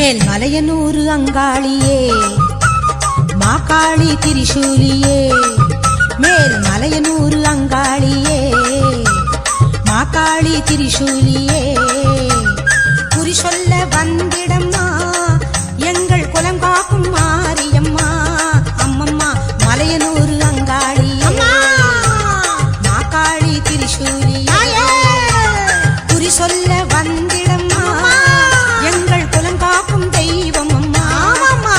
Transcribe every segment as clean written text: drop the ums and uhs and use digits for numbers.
மேல் மலையனூர் அங்காளியே மாகாளி திரிசூலியே மேல் மலையனூர் அங்காளியே மாகாளி திரிசூலியே குறி சொல்ல வந்திடம்மா எங்கள் குலம் காக்கும் மாரியம்மா அம்மம்மா மலையனூர் அங்காளியே மாகாளி திரிசூலியே குறி சொல்ல வந்திடம்மா எங்கள் குலம் காக்கும் தெய்வம் அம்மா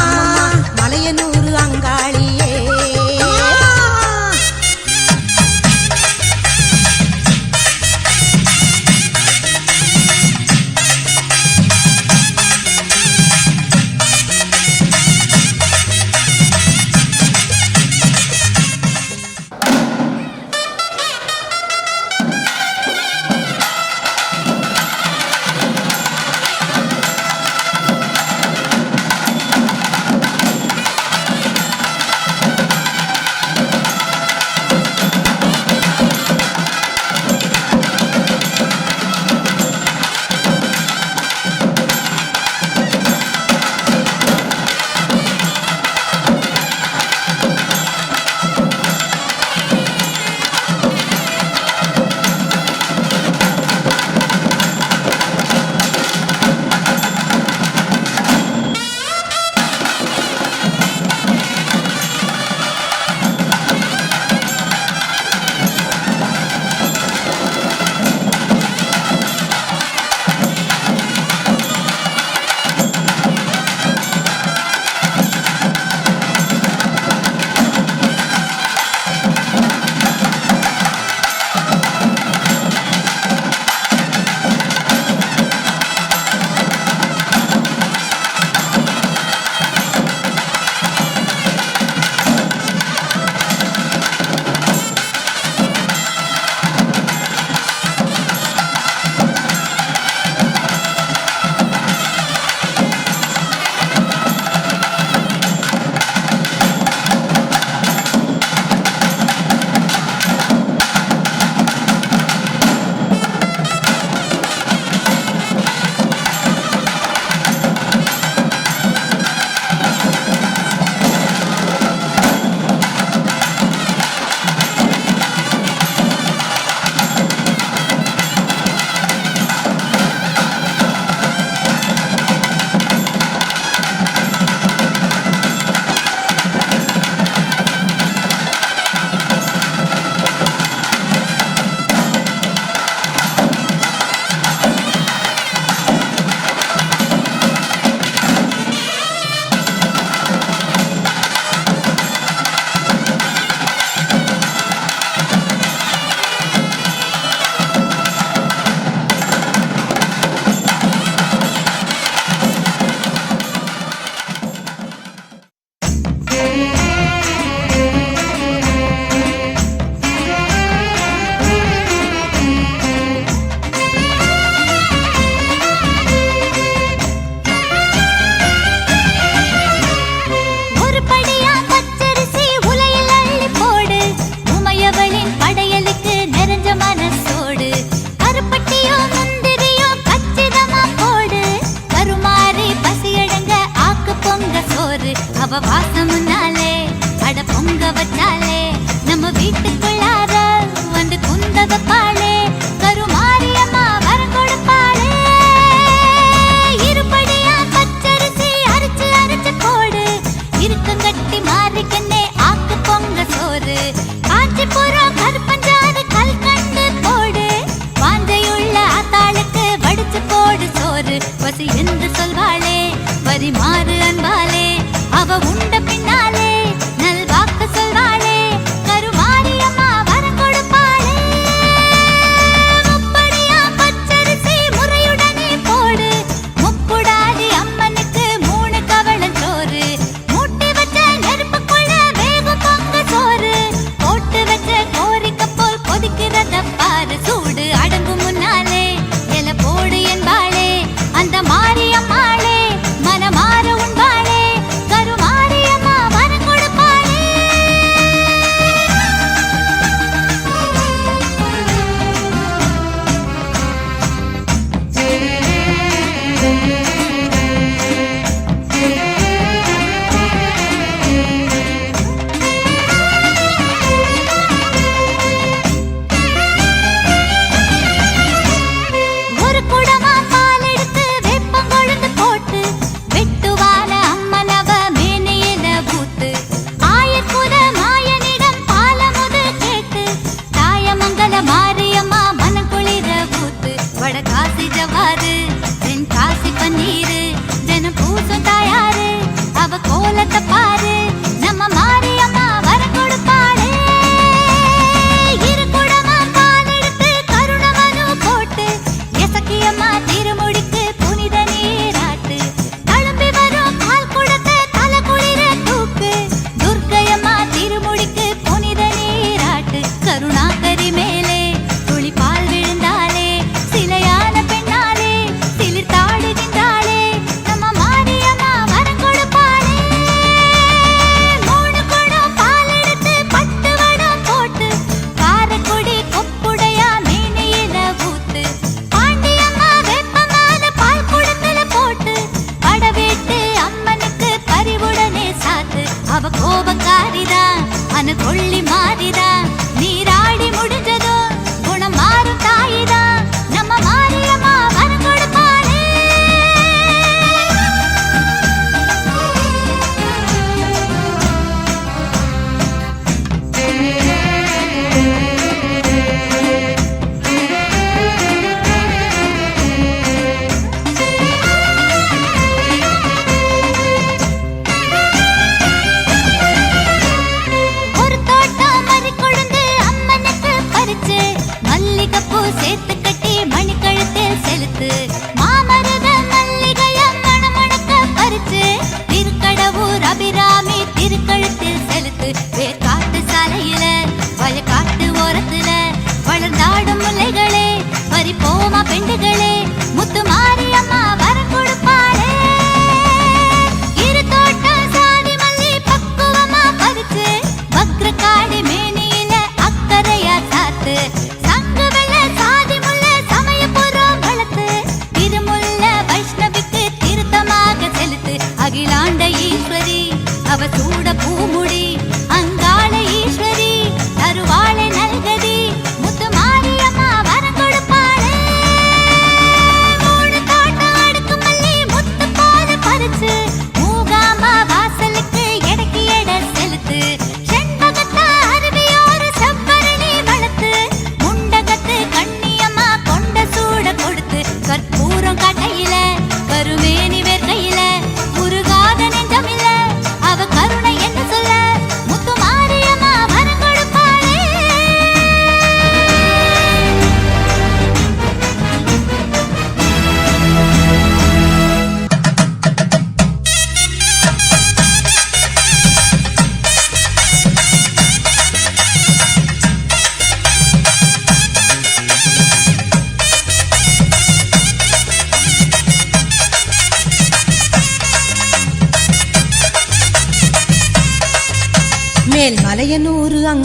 மலையனூர் அங்காளியே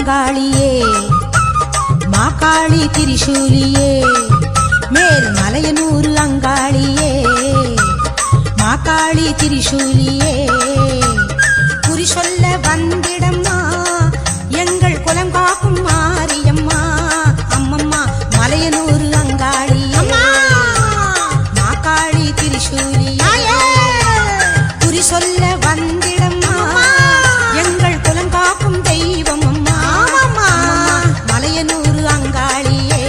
அங்காளியே மாகாளி திரிசூலியே மேல் மலையனூர் அங்காளியே மாகாளி திரிசூலியே குறி சொல்ல வந்திடம்மா எங்கள் குலம் காக்கும் மாரியம்மா அம்மம்மா மலையனூர் அங்காளியே மாகாளி திரிசூலியே குறி சொல்ல வந்திடம்மா எங்கள் குலம் காக்கும் தெய்வம் அம்மா மலையனூர் அங்காளியே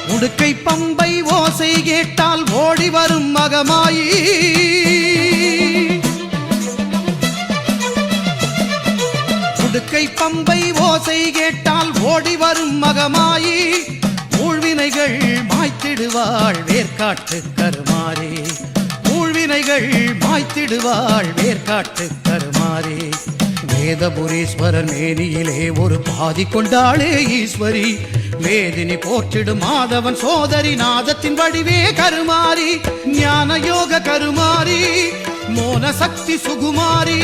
உடுக்கை பம்பை ஓசை கேட்டால் ஓடி வரும் மகமாயி உடுக்கை பம்பை ஓசை கேட்டால் ஓடி வரும் மகமாயி ஊழ்வினைகள் மாய்த்திடுவாள் வேர்க்காட்டு கருமாறி ஊழ்வினைகள் மாய்த்திடுவாள் வேர்க்காட்டு கருமாறி வேதபுரீஸ்வரர் மேனியிலே ஒரு பாதி கொண்டாளே ஈஸ்வரி வேதினி போற்றிடும் மாதவன் சோதரி நாதத்தின் வடிவே கருமாரி ஞான யோக கருமாரி மோன சக்தி சுகுமாரி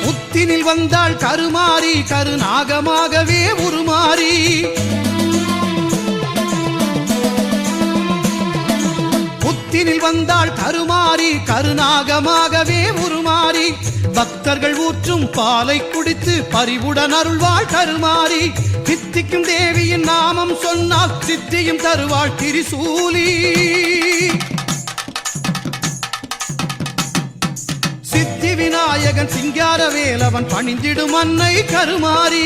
புத்தினில் வந்தாள் கருமாரி கருநாகமாகவே உருமாறி புத்தினில் வந்தாள் கருமாரி கருநாகமாகவே உருமாறி பக்தர்கள் ஊற்றும் பாலை குடித்து பரிவுடன் அருள்வாள் கருமாரி சித்திக்கும் தேவியின் நாமம் சொன்னால் சித்தியும் தருவாள் திரிசூலி சித்தி விநாயகன் சிங்கார வேலவன் பணிந்திடும் அன்னை கருமாரி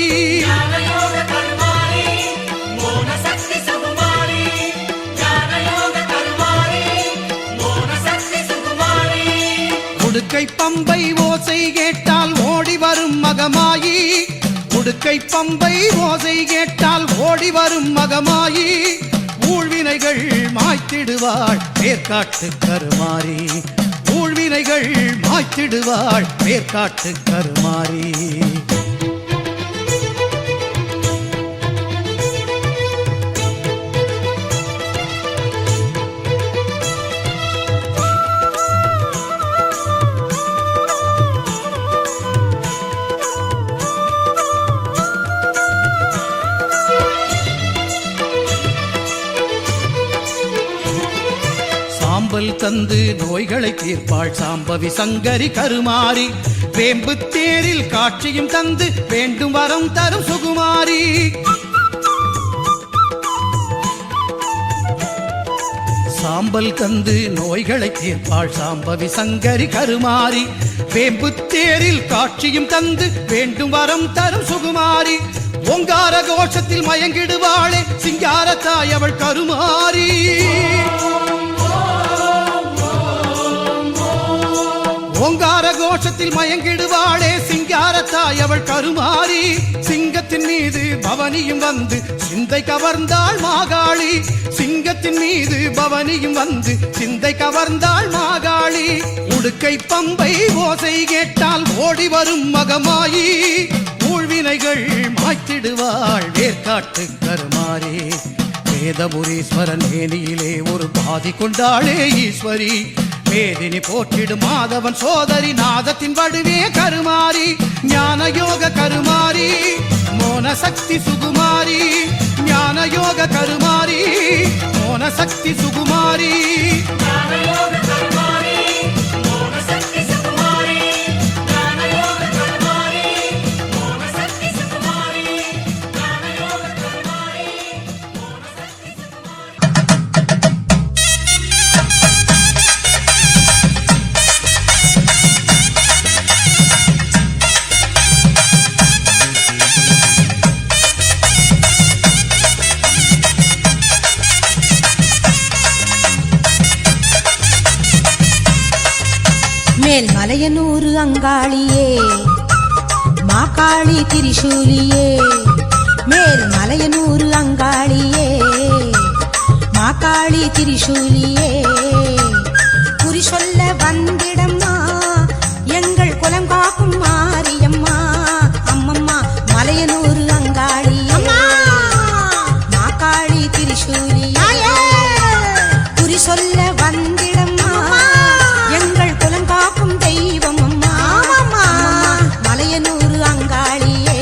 உடுக்கை பம்பை ஓசை கேட்டால் ஓடி வரும் மகமாயி உடுக்கை பம்பை ஓசை கேட்டால் ஓடி வரும் மகமாயி ஊழ்வினைகள் மாய்த்திடுவாள் வேர்க்காட்டு கருமாரி ஊழ்வினைகள் மாய்த்திடுவாள் வேர்க்காட்டு கருமாரி சாம்பல் தந்து நோய்களை தீர்ப்பாள் சாம்பவி சங்கரி கருமாரி வேம்பு தேரில் காட்சியும் தந்து வேண்டும் வரம் தரும் சுகுமாரி சாம்பல் தந்து நோய்களை தீர்ப்பாள் சாம்பவி சங்கரி கருமாரி வேம்பு தேரில் காட்சியும் தந்து வேண்டும் வரம் தரும் சுகுமாரி ஓங்கார கோஷத்தில் மயங்கிடுவாளே சிங்கார தாய் அவள் கருமாரி ஓங்கார கோஷத்தில் மயங்கிடுவாளே சிங்காரத்தாய் அவள் கருமாரி சிங்கத்தின் மீது பவனியும் வந்து சிந்தை கவர்ந்தாள் மாகாளி சிங்கத்தின் மீது பவனியும் வந்து சிந்தை கவர்ந்தாள் மாகாளி உடுக்கை பம்பை ஓசை கேட்டால் ஓடி வரும் மகமாயி ஊழ்வினைகள் மாய்த்திடுவாள் வேர்க்காட்டு கருமாரி வேதபுரீஸ்வரன் மேனியிலே ஒரு பாதி கொண்டாளே ஈஸ்வரி வேதினி போற்றிடும் மாதவன் சோதரி நாதத்தின் வடிவே கருமாரி ஞான யோக கருமாரி மோன சக்தி சுகுமாரி ஞான யோக கருமாரி மோன சக்தி சுகுமாரி மேல் மலையனூர் அங்காளியே மாகாளி திரிசூலியே மேல் மலையனூர் அங்காளியே மாகாளி திரிசூலியே குறி சொல்ல வந்திடம்மா எங்கள் குலம் காக்கும் மாரியம்மா அம்மம்மா மலையனூர் அங்காளியே மாகாளி திரிசூலியே குறி சொல்ல வந்திடம்மா எங்கள் குலம் காக்கும் தெய்வம் அம்மா மலையனூர் அங்காளியே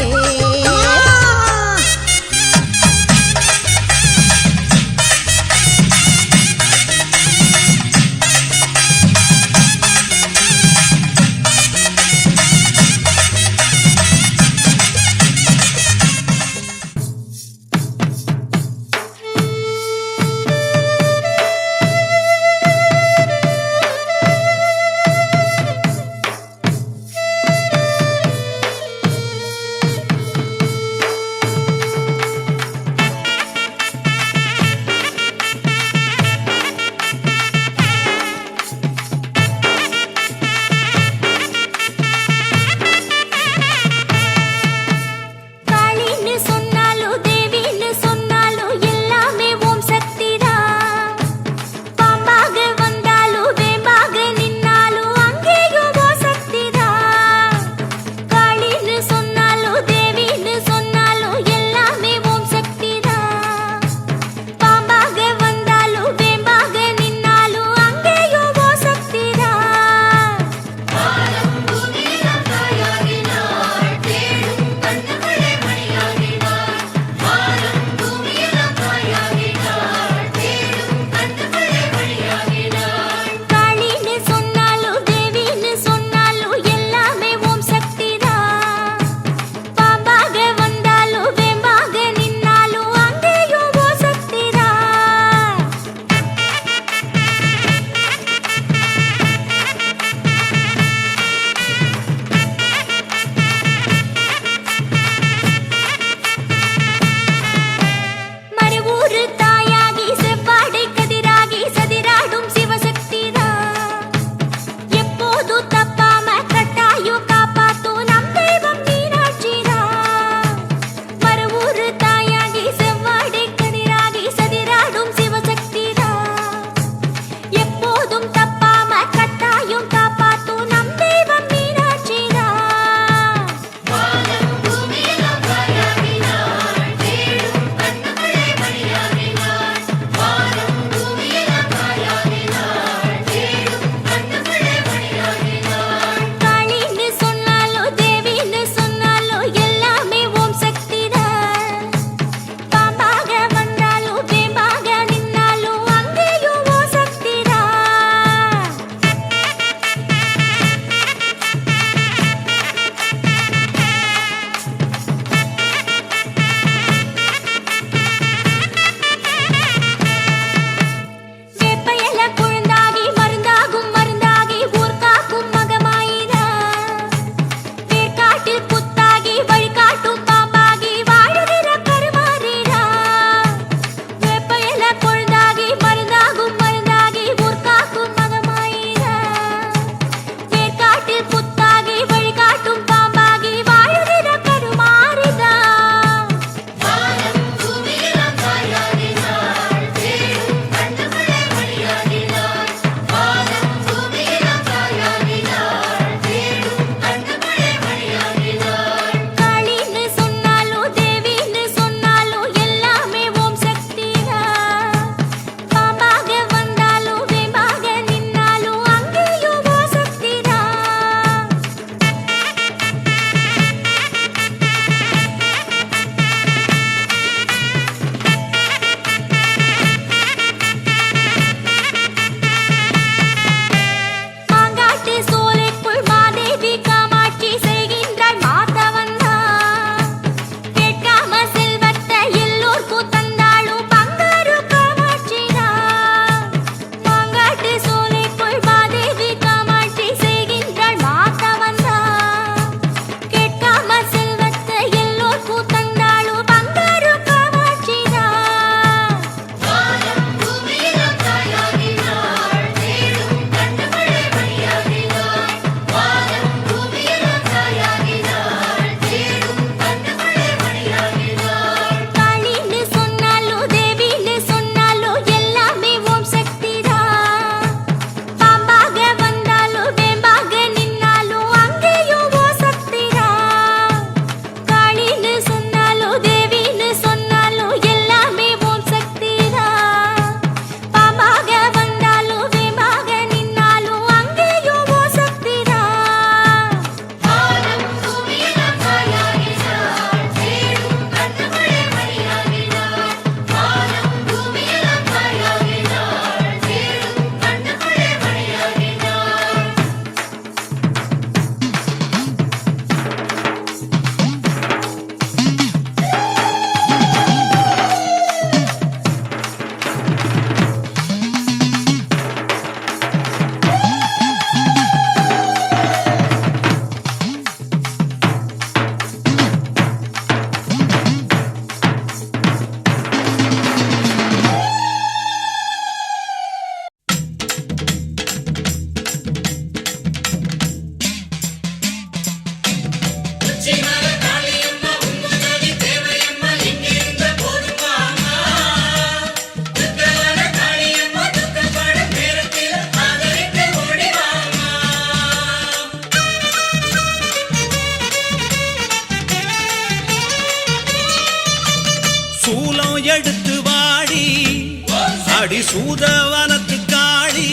சூதவனத்து காளி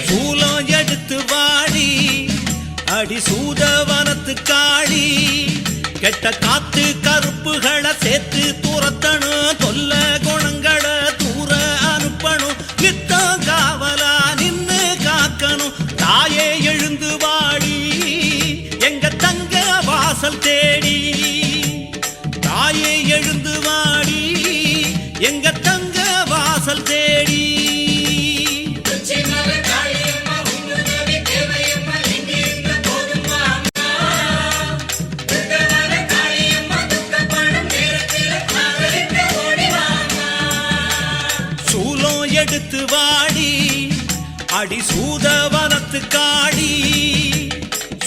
சூலம் எடுத்து வாடி அடி சூதவனத்து காளி கெட்ட காத்து கருப்புகளை சேர்த்து துரத்தணும் தொல்ல குணங்களை தூர அனுப்பணும் நித்தம் காவலா நின்னு காக்கணும் தாயே எழுந்து வாடி எங்க தங்க வாசல் தேடி தாயே எழுந்து வாடி எங்க தங்க வாசல் தேடி சூலம் எடுத்து வாடி அடி சூதவனத்து காடி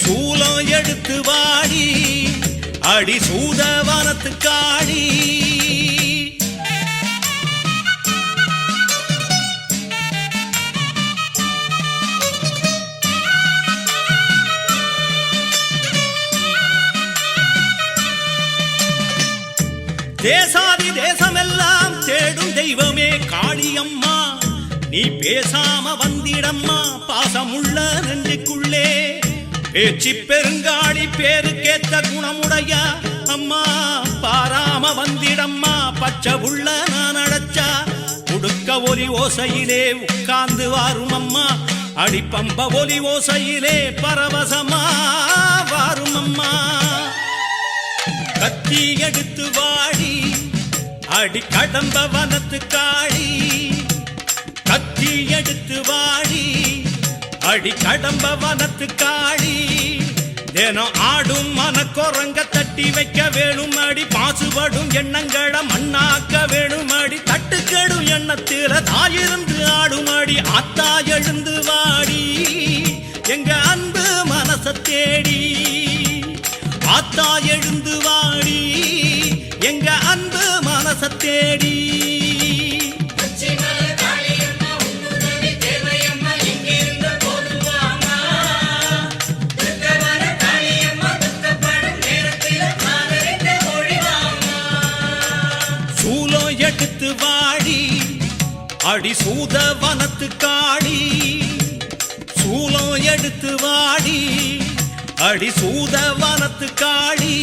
சூலம் எடுத்து வாடி அடி சூதவனத்து காடி தேசாதி தேசமெல்லாம் தேடும் தெய்வமே காளியம்மா நீ பேசாம வந்திடம்மா பாசமுள்ள நெஞ்சுக்குள்ளே பேச்சு பெருங்காளி பேருக்கேத்த குணமுடைய அம்மா பாராம வந்திடம்மா பச்சை உள்ள நான் அடைச்சா உடுக்க ஒலி ஓசையிலே உட்கார்ந்து வாரும் அம்மா அடிப்பம்ப ஒலி ஓசையிலே பரவசமா வாரும் அம்மா கத்தி எடுத்து வாடி அடி கடம்ப வனத்து காளி கத்தி எடுத்து வாடி அடி கடம்ப வனத்து காளி தினம் ஆடும் மனக்குரங்க தட்டி வைக்க வேணும் அடி பாசுபடும் எண்ணங்களை மண்ணாக்க வேணும் அடி தட்டுக்கெடும் எண்ணத்தில தாயிருந்து ஆடும் அடி ஆத்தா எழுந்து வாடி எங்க அன்பு மனச தேடி ஆத்தா எழுந்து வாடி எங்க அன்பு மனச தேடி சூலம் எடுத்து வாடி அடி சூதவனத்து காளி சூலம் எடுத்து வாடி அடி சூதவனத்து காளி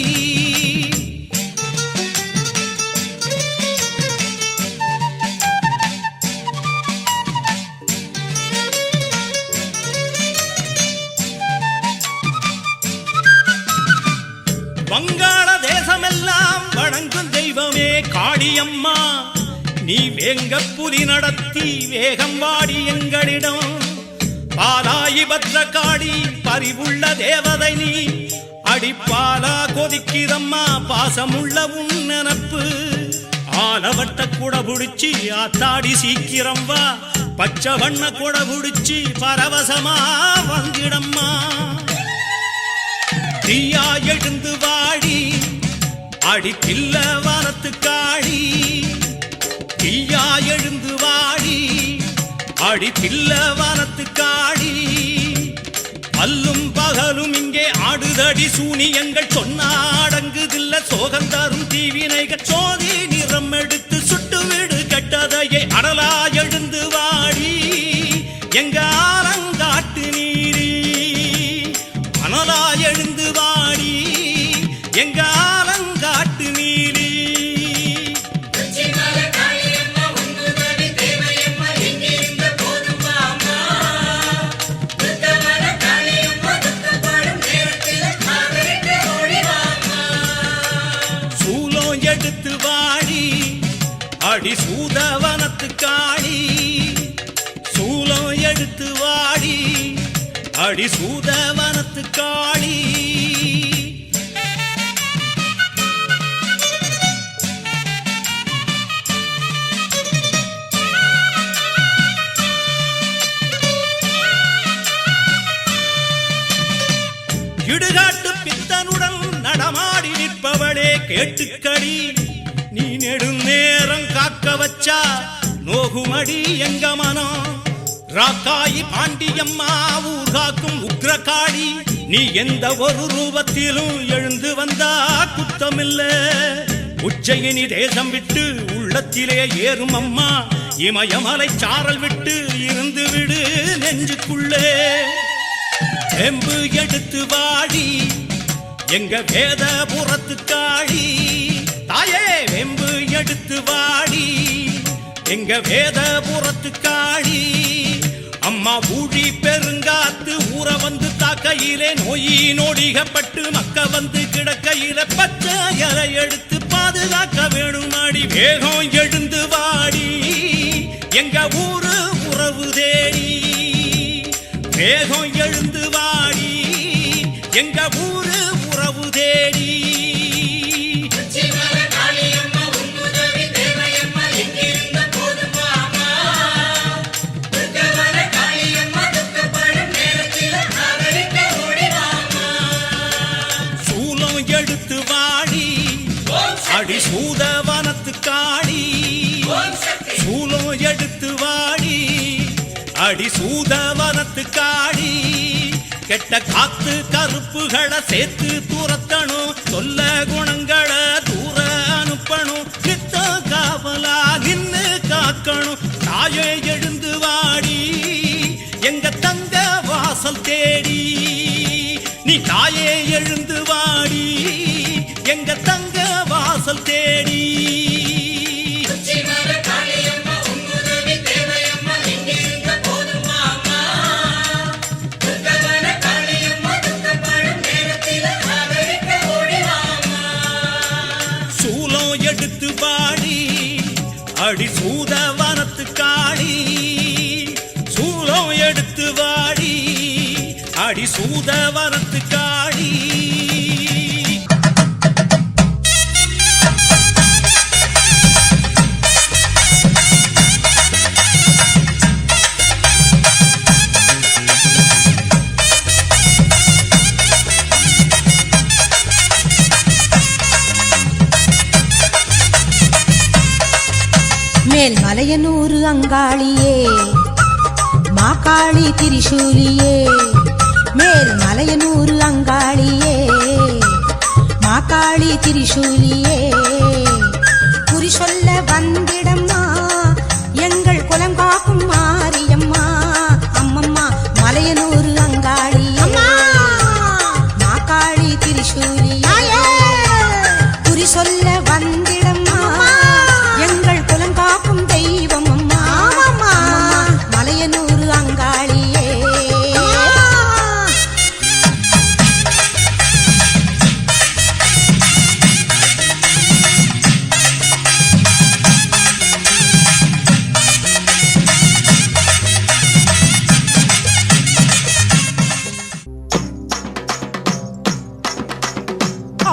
வங்காள தேசமெல்லாம் வணங்கும் தெய்வமே காளியம்மா நீ வேங்க புலி நடத்தி வேகம் வாடி எங்களிடம் பாலாயி பத்ர காடி பரிவுள்ள தேவதை நீ அடிப்பாலா கொதிக்கிறம்மா பாசமுள்ள உன் நினப்பு ஆலவட்ட கூட புடிச்சி ஆத்தாடி சீக்கிரம் வா பச்சை வண்ண கூட புடிச்சி பரவசமா வந்திடம்மா தீயா எழுந்து வாடி அடி கில்ல வனத்து காளி தீயா எழுந்து வாடி அடி தில்ல வனத்து காளி அல்லும் பகலும் இங்கே ஆடுதடி சூனியங்கள் சொன்னாடங்குதில்ல சோகந்தாரும் தீவினைகள் சோதி நிறம் எடுத்து சுட்டு வீடு கட்டதையை அடலா எழுந்து வாடி எங்க ஆலங்காட்டு நீரி அனலா எழுந்து வாடி எங்க ஆலங்காட்டு நீரி எடுத்து வாடி அடி சூதவனத்து காளி சூலம் எடுத்து வாடி அடி சூதவனத்து காளி இடுகாட்டு பித்தனுடன் நடமாடி நிற்பவளே கேட்டுக்கடி நீ நெடும் நேரம் காக்க வச்சா நோகுமடி எங்க மனம் ராக்காயி பாண்டியம்மா ஊர் காக்கும் உக்ரகாளி நீ எந்த ஒரு ரூபத்திலும் எழுந்து வந்தா குத்தமில்ல உஜ்ஜயினி தேசம் விட்டு உள்ளத்திலே ஏறும் அம்மா இமயமலை சாரல் விட்டு இருந்து விடு நெஞ்சுக்குள்ளே எம்பு எடுத்து வாடி எங்க வேதபுரத்து காளி தாயே வெம்பு எடுத்து வாடி எங்க வேதபுரத்து காளி அம்மா ஊழி பெருங்காத்து ஊற வந்து தாக்கையிலே நோயி நோடிகப்பட்டு மக்க வந்து கிடக்கையில பச்சை இலை எடுத்து பாதுகாக்க வேணும் அடி வேகம் எழுந்து வாடி எங்க ஊரு உறவு தேடி வேகம் எழுந்து வாடி எங்க ஊரு உறவு தேடி அடி சூதவனத்து காளி சூலம் எடுத்து வாடி அடி சூதவனத்து காளி கெட்ட காத்து கருப்புகளை சேர்த்து துரத்தணும் சொல்ல குணங்களை தூர அனுப்பணும் நித்த காவலா நின்னு காக்கணும் தாயே எழுந்து வாடி எங்க தங்க வாசல் தேடி நீ தாயே எழுந்து வாடி எங்க தங்க வாசல் தேடி சூலம் எடுத்து வாடி அடி சூதவனத்து காளி சூலம் எடுத்து வாடி அடி சூதவனத்து காளி மேல் மலையனூர் அங்காளியே மாகாளி திரிசூலியே மேல் மலையனூர் அங்காளியே மாகாளி திரிசூலியே குறி சொல்ல வந்திடம்மா எங்கள் குலம் காக்கும் மாரியம்மா அம்மம்மா மலையனூர் அங்காளியே மாகாளி திரிசூலியே குறி சொல்ல வந்திடம்மா எங்கள் குலம் காக்கும் தெய்வம் அம்மா மலையனூர் அங்காளியே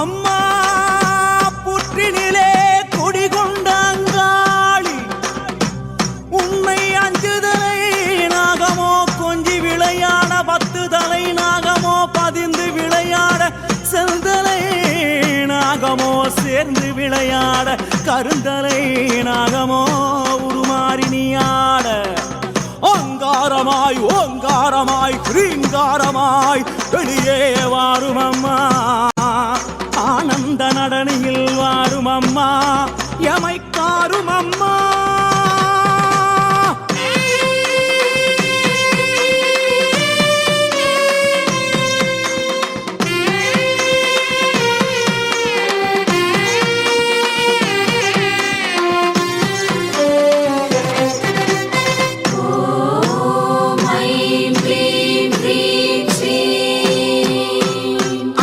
அம்மா புற்றினிலே குடிகொண்டாங்காளி உண்மை அஞ்சுதலை நாகமோ கொஞ்சி விளையாட 10 தலை நாகமோ பதிந்து விளையாட செந்தலை நாகமோ சேர்ந்து விளையாட கருந்தலை நாகமோ உருமாறி நீயாட ஓங்காரமாய் ஓங்காரமாய் ரீங்காரமாய் வெளியே வாரும் அம்மா ஆனந்த நடனையில் வாரும் அம்மா எமைக்காரும் அம்மா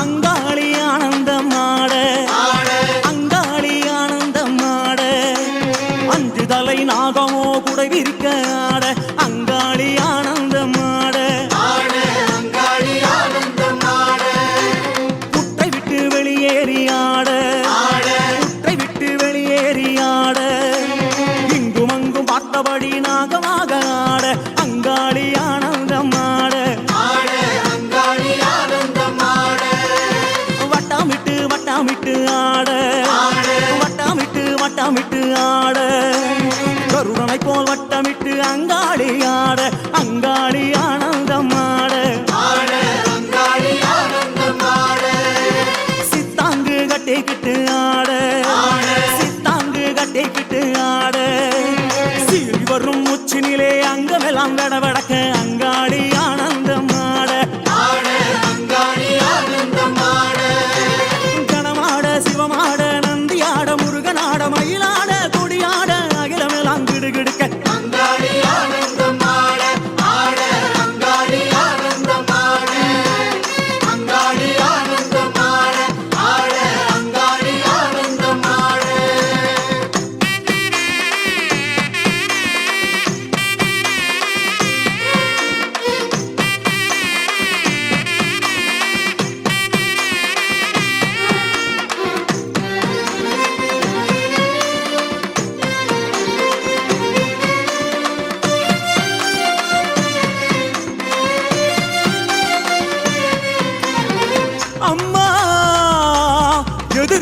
அங்காளி ஆனந்தம் ஆட அங்காளி ஆனந்தம் ஆட 5 தலை நாகமோ குடை விரிக்க ஆட அங்காளி ஆனந்தம் ஆட குட்டை விட்டு வெளியேறி ஆட குட்டை விட்டு வெளியேறி ஆட இங்கும் அங்கும் பார்த்தபடி நாகமாக ஆட அங்காளி ஆனந்தம் ஆட வட்டமிட்டு வட்டமிட்டு ஆட வட்டமிட்டு வட்டமிட்டு ஆட கருடனை போல் வட்டமிட்டு அங்காளி ஆட அங்காளி ஆனந்தம் ஆட சித்தாங்கு கட்டிக்கிட்டு ஆட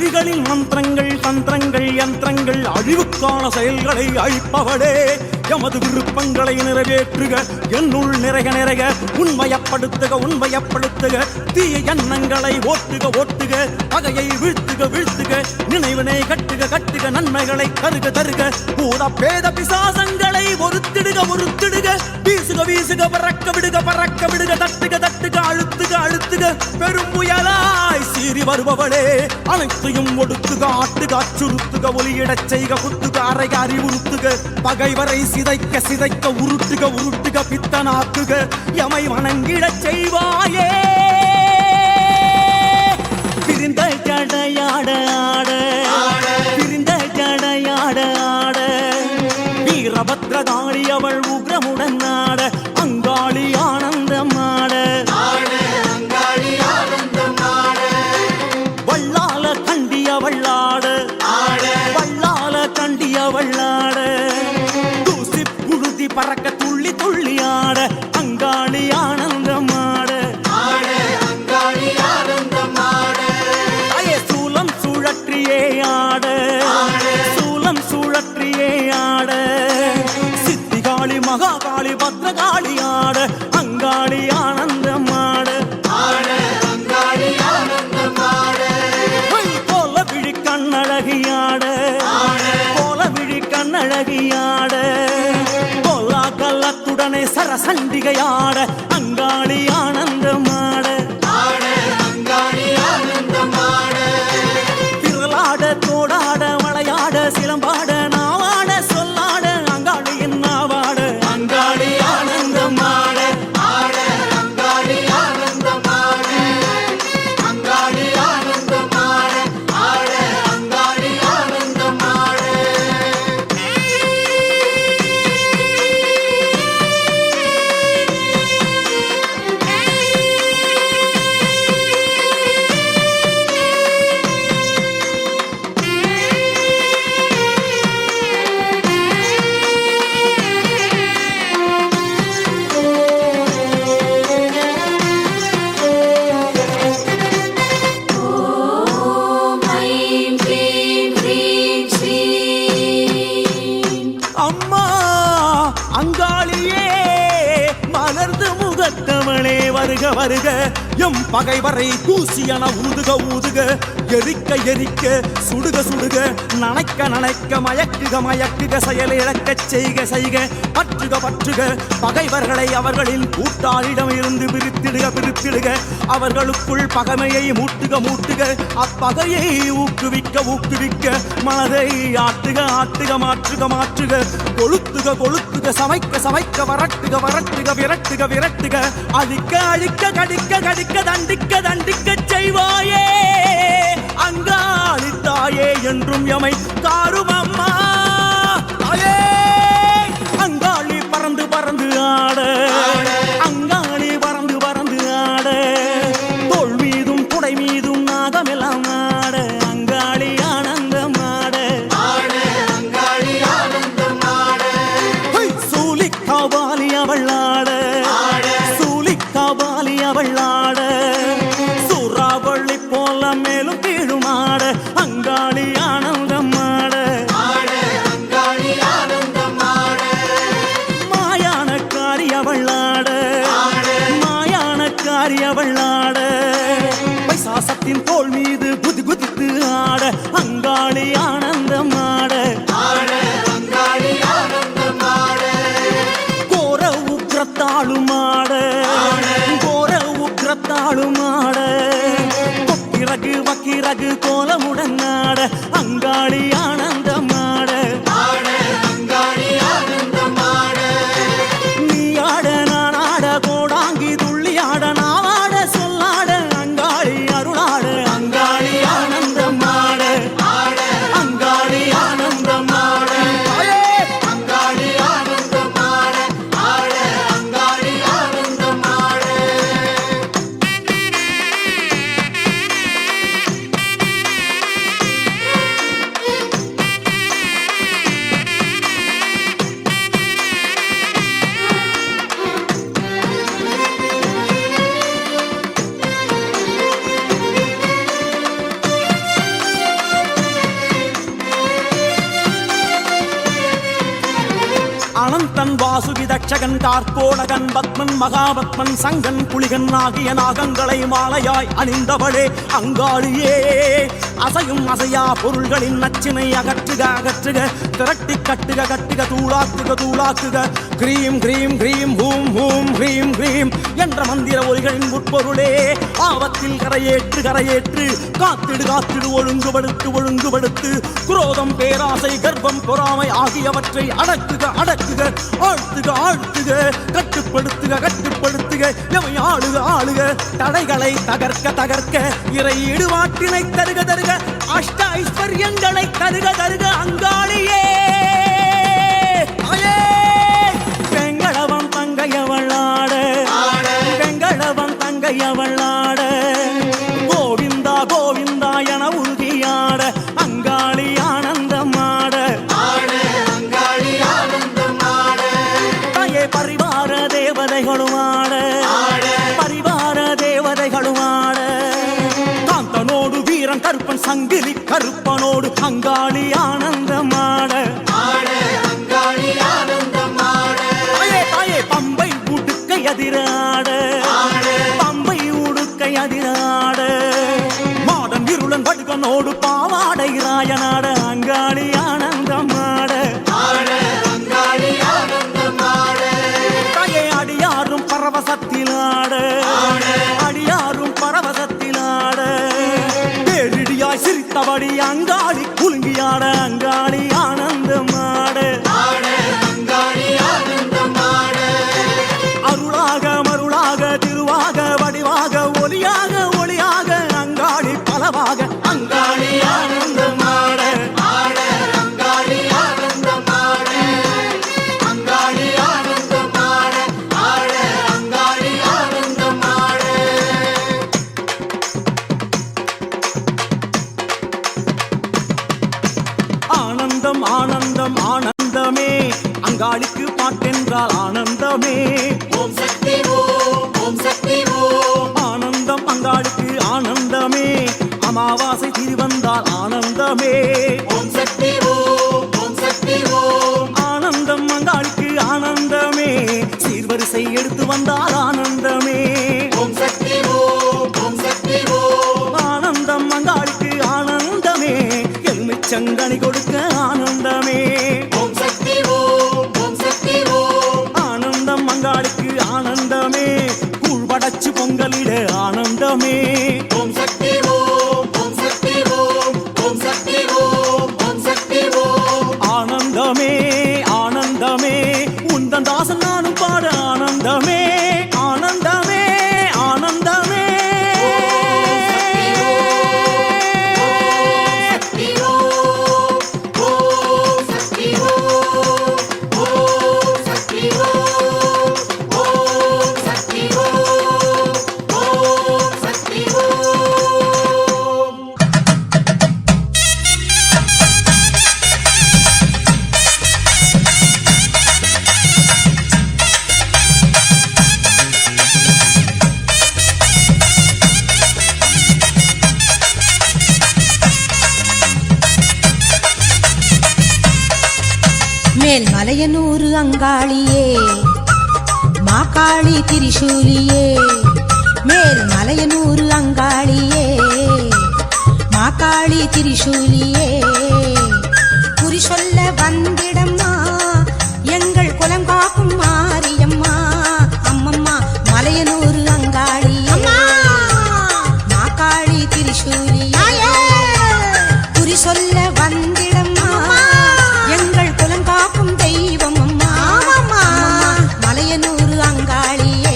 எதிரிகளின் மந்திரங்கள் தந்திரங்கள் யந்திரங்கள் அழிவுக்கான செயல்களை அழிப்பவளே எமது விருப்பங்களை நிறைவேற்றுக என்னுள் நிறைக நிறைக உண்மையப்படுத்துக உண்மையப்படுத்துக தீய எண்ணங்களை ஓட்டுக ஓட்டுக பகையை வீழ்த்துக வீழ்த்துக நினைவினை கட்டுக கட்டுக நன்மைகளை தருக தருக பூத பேத பிசாசங்களை ஒருத்திடுக ஒருத்திடுக வீசுக வீசுக பறக்க விடுக பறக்க விடுக தட்டுக தட்டுக அழுத்துக அழுத்துக பெரும் புயலாய் சீறி வருபவளே அனைத்தையும் ஒடுக்குக ஆட்டுக அச்சுறுத்துக ஒலியிடச் செய்க குத்துக அறைக அறிவுறுத்துக பகைவரை சிதைக்க சிதைக்க உருட்டுக உருட்டுக பித்தனாக்குக எமை வணங்கிடச் செய்வாயே பிரிந்த ஜடையாட ஆட பிரிந்த ஜடையாட ஆட வீரபத்ரகாளி அவள் உக்ரமுடன் ஆட அங்காளி ஆனந்தம் ஆட வள்ளால கண்டிய வள்ளாட வள்ளால கண்டிய வள்ளாட தூசி புழுதி பறக்க துள்ளி துள்ளி ஆட அங்காளி ஆனந்தம் ஆட சூலம் சுழற்றியே ஆட சூலம் சுழற்றியே ஆட சித்திகாளி மகாகாளி பத்ரகாளி ஆட அங்காளி ஆனந்தம் ஆட கோல விழி கண்ணழகியாட கோல விழி கண்ணழகியாட கோலா கல்லத்துடனே சரசண்டிகையாட அங்காளி ஆனந்தமாட திரளாட தோடாட வளையாட சிலம்பாட நாவாட சொல்லாட அங்காளியின் நாவாட அங்காளி ஆனந்தமாட அம்மா அங்காளியே மலர்ந்து முகத்தவளே வருக வருக எம் பகைவரை தூசியன ஊதுக ஊதுக எரிக்க எரிக்க சுடுக சுடுக நனைக்க நனைக்க மயக்குக மயக்குக செயல் இழக்கச் செய்க செய்க பற்றுக பற்றுக பகைவர்களை அவர்களின் கூட்டாளிடம் இருந்து பிரித்திடுக பிரித்திடுக அவர்களுக்குள் பகைமையை மூட்டுக மூட்டுக அப்பகையை ஊக்குவிக்க ஊக்குவிக்க மனதை ஆட்டுக ஆட்டுக மாற்றுக மாற்றுக கொளுத்துக கொளுத்துக சமைக்க சமைக்க வரட்டுக வரட்டுக விரட்டுக விரட்டுக அழிக்க அழிக்க கடிக்க கடிக்க தண்டிக்க தண்டிக்க செய்வாயே அங்காளி தாயே என்றும் எமை காரும் அம்மா தாயே அங்காளி பறந்து பறந்து ஆட அங்காளி பறந்து பறந்து ஆட தோள் மீதும் குடை மீதும் நாகமெல்லாம் ஆட அங்காளி ஆனந்தம் ஆட சூலிக்காவாலி அவள் ஆட சூலிக்காவாலி அவள் ஆட சூறாவளி போல மேலும் கீழும் ஆட அங்காளி ஆனந்தம் ஆட மாயானக்காரி அவள் ஆட மாயானக்காரி அவள் ஆட பைசாசத்தின் தோள் மீது குதி குதித்து ஆட அங்காளி ஆனந்தம் ஆட கோர உக்ரத்தாளும் ஆட கோர உக்ரத்தாளும் ஆட கொக்கிரகு வக்கிரகு கோலமுடன் ஆட அங்காளி ஆனந்தம் ஆட நீ ஆட நான் ஆட கோடாங்கி துள்ளி ஆட நாவாட சொல்லாட அங்காளி அருளாட அங்காளி ஆனந்தம் ஆட கந்தன் வாசுகி தட்சகன் கார்கோடகன் பத்மன் மகாபத்மன் சங்கன் புலிகன் ஆகிய நாகங்களை மாலையாய் அணிந்தவளே அங்காளியே அசையும் அசையா பொருள்களின் நச்சினை அகற்றுக அகற்றுக திரட்டி கட்டுக கட்டுக தூளாக்குக தூளாக்குக கிரீம் கிரீம் கிரீம் ஹூம் ஹூம் ஹ்ரீம் ஹ்ரீம் என்ற மந்திர ஒலிகளின் உட்பொருளே ஆபத்தில் கரையேற்று கரையேற்று காத்திடு காத்திடு ஒழுங்குபடுத்து ஒழுங்குபடுத்து குரோதம் பேராசை கர்ப்பம் பொறாமை ஆகியவற்றை அடக்குக அடக்குக ஆழ்த்துக ஆழ்த்துக கட்டுப்படுத்துக கட்டுப்படுத்துக எவை ஆளுக ஆளுக தடைகளை தகர்க்க தகர்க்க இறை இடுவாட்டினை தருக தருக அஷ்ட ஐஸ்வர்யங்களை தருக தருக அங்காளியே வெங்கடவன் தங்கையவளாட வெங்கடவன் தங்கையவளாட கோவிந்தா கோவிந்தா என உறுதியாட அங்காளி ஆனந்தமாட தாயே பரிவார தேவதைகளும் ஆட பரிவார தேவதைகளும் ஆட காந்தனோடு வீரன் கருப்பன் சங்கிலி கருப்பனோடு அங்காளி ஆனந்தமாட பம்பை உடுக்கை அதிராட பம்பை உடுக்கை அதிராட மாடன் இருளன் வடுகனோடு பாவாடை ராயனாட அங்காளி ஆனந்தமாட தாயே அடியாரும் பரவசத்திலாட அடியாரும் பரவசத்திலாட பேரிடியாய் சிரித்தபடி அங்காளி குலுங்கியாட அங்காளி ஆனந்தமாட அருளாக மருளாக திருவாக வடிவாக ஒளியாக ஒளியாக அங்காளி பலவாக அங்காளி ஆனந்தமாட ஆனந்தம் ஆனந்தம் ஆனந்தமே அங்காளிக்கு பாட்டென்றால் ஆனந்தமே ஓம் சக்தி ஓம் சக்தி ஓம் ஆனந்தம் அங்காளிக்கு ஆனந்தமே அமாவாசை திருவந்தால் ஆனந்தமே ஓம் சக்தி ஓம் சக்தி ஓம் ஆனந்தம் அங்காளிக்கு ஆனந்தமே சீர்வரிசை எடுத்து வந்தால் ஆனந்தமே ஓம் சக்தி ஓம் சக்தி ஓம் ஆனந்தம் அங்காளிக்கு ஆனந்தமே எலுமிச்சங்கனி கொடுக்க ஆனந்தமே ஓம் சக்தி ஓம் சக்தி ஓம் ஆனந்தம் அங்காளிக்கு ஆனந்தமே கூழ்படச்சு பொங்கலிட ஆனந்தமே ஓம் சக்தி ஓம் சக்தி ஓம் சக்தி ஓம் சக்தி ஓம் ஆனந்தமே ஆனந்தமே உந்தன் தாசன் நானும் பாட ஆனந்தமே ஆனந்தமே ஆனந்தமே சக்தி ஓம் சக்தி ஓம் சக்தி ஓம் சக்தி ஓம் சக்தி ஓம் மேல் மலையனூர் அங்காளியே மாகாளி திரிசூலியே மேல் மலையனூர் அங்காளியே மாகாளி திரிசூலியே குறி சொல்ல வந்திடம்மா எங்கள் குலம் காக்கும் மாரியம்மா அம்மம்மா மலையனூர் அங்காளியே மாகாளி திரிசூலியே குறி சொல்ல வந்திடம்மா எங்கள் குலம் காக்கும் தெய்வம் அம்மா மலையனூர் அங்காளியே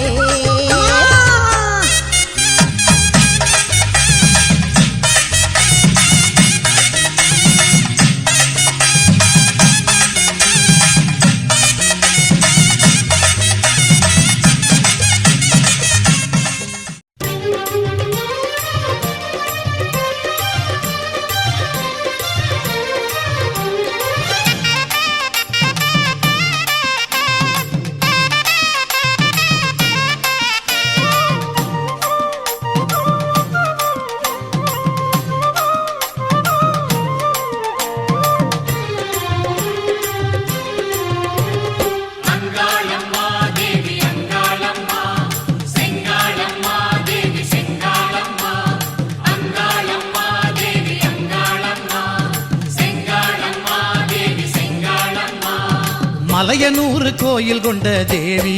மலையனூர் கோயில் கொண்ட தேவி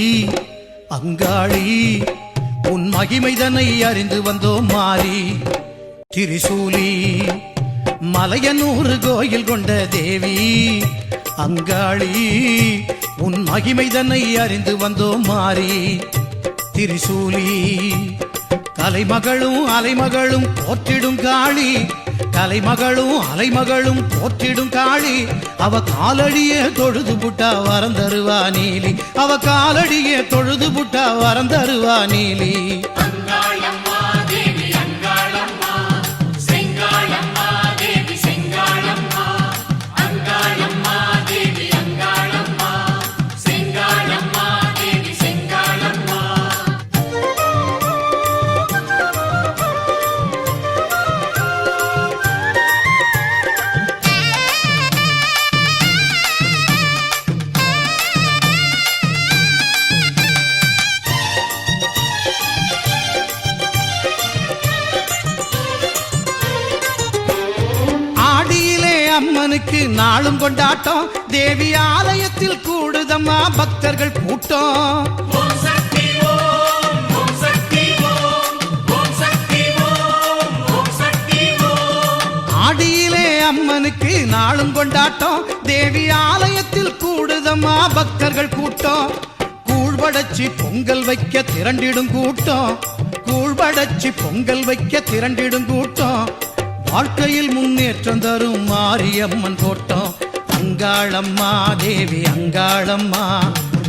அங்காளி உன் மகிமைதனை அறிந்து வந்தோம் மாறி திரிசூலி. மலையனூர் கோயில் கொண்ட தேவி அங்காளி உன் மகிமைதனை அறிந்து வந்தோம் மாறி திரிசூலி. கலைமகளும் அலைமகளும் போற்றிடும் காளி, கலைமகளும் அலைமகளும் போற்றிடும் காளி, அவ காலடியே தொழுது புட்டா வரம் தருவா நீலி, அவ காலடியே தொழுது புட்டா வரம் தருவா நீலி. அங்காளம்மா தேவி அங்காளம்மா, செங்காளம்மா தேவி செங்காளம்மா, அங்காளம்மா தேவி அங்காளம்மா, செங்காளம்மா தேவி செங்காளம்மா. அம்மனுக்கு நாளும் கொண்டாட்டம், தேவி ஆலயத்தில் கூடுதம்மா பக்தர்கள் கூட்டம். ஓம் சக்தி ஓம், ஓம் சக்தி ஓம், ஓம் சக்தி ஓம், ஓம் சக்தி ஓம். ஆடியிலே அம்மனுக்கு நாளும் கொண்டாட்டம், தேவி ஆலயத்தில் கூடுதம்மா பக்தர்கள் கூட்டம். கூழ்படைச்சி பொங்கல் வைக்க திரண்டிடும் கூட்டம், கூழ்படைச்சி பொங்கல் வைக்க திரண்டிடும் கூட்டம். வாழ்க்கையில் முன்னேற்றம் தரும் மாரியம்மன் கோட்டம். அங்காளம்மா தேவி அங்காளம்மா,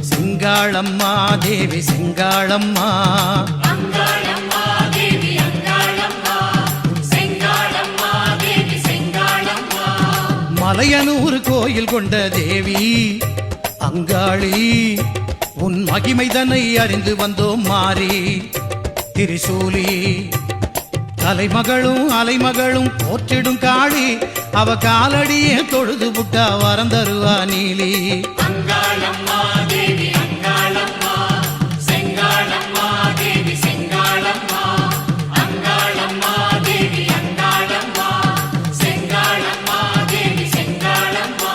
செங்காளம்மா தேவி செங்காளம்மா. அங்காளம்மா தேவி அங்காளம்மா, செங்காளம்மா தேவி செங்காளம்மா. மலையனூர் கோயில் கொண்ட தேவி அங்காளி உன் மகிமைதனை அறிந்து வந்தோம் மாறி திரிசூலி. கலைமகளும் அலைமகளும் போற்றிடும் காளி, அவ காலடியே தொழுது புட்டா வரம் தருவா நீலி. அங்காளம்மா தேவி அங்காளம்மா, செங்காளம்மா தேவி செங்காளம்மா, அங்காளம்மா தேவி அங்காளம்மா, செங்காளம்மா தேவி செங்காளம்மா.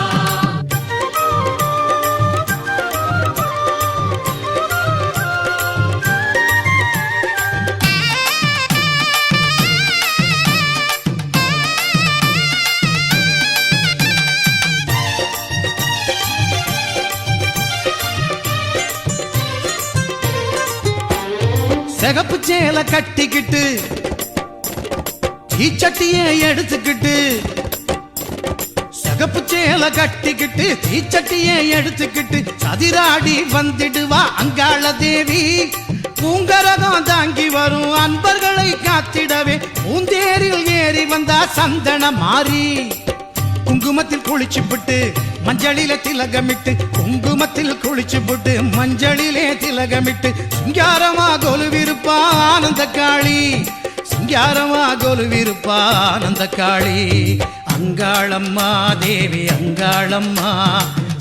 சிகப்பு சேலை கட்டிக்கிட்டு தீச்சட்டியை எடுத்துக்கிட்டு, சிகப்பு சேலை கட்டிக்கிட்டு தீச்சட்டியை எடுத்துக்கிட்டு சதிராடி வந்திடுவா அங்காள தேவி. பூங்கரகம் தாங்கி வரும் அன்பர்களை காத்திடவே பூந்தேரில் ஏறி வந்தா சந்தன மாறி. குங்குமத்தில் குளிச்சு புட்டு மஞ்சளிலே திலகமிட்டு, குங்குமத்தில் குளிச்சு புட்டு மஞ்சளிலே திலகமிட்டு, சிங்காரமா கொலுவிருப்பா ஆனந்த காளி, சிங்காரமா கொலுவிருப்பா ஆனந்த காளி. அங்காளம்மா தேவி அங்காளம்மா,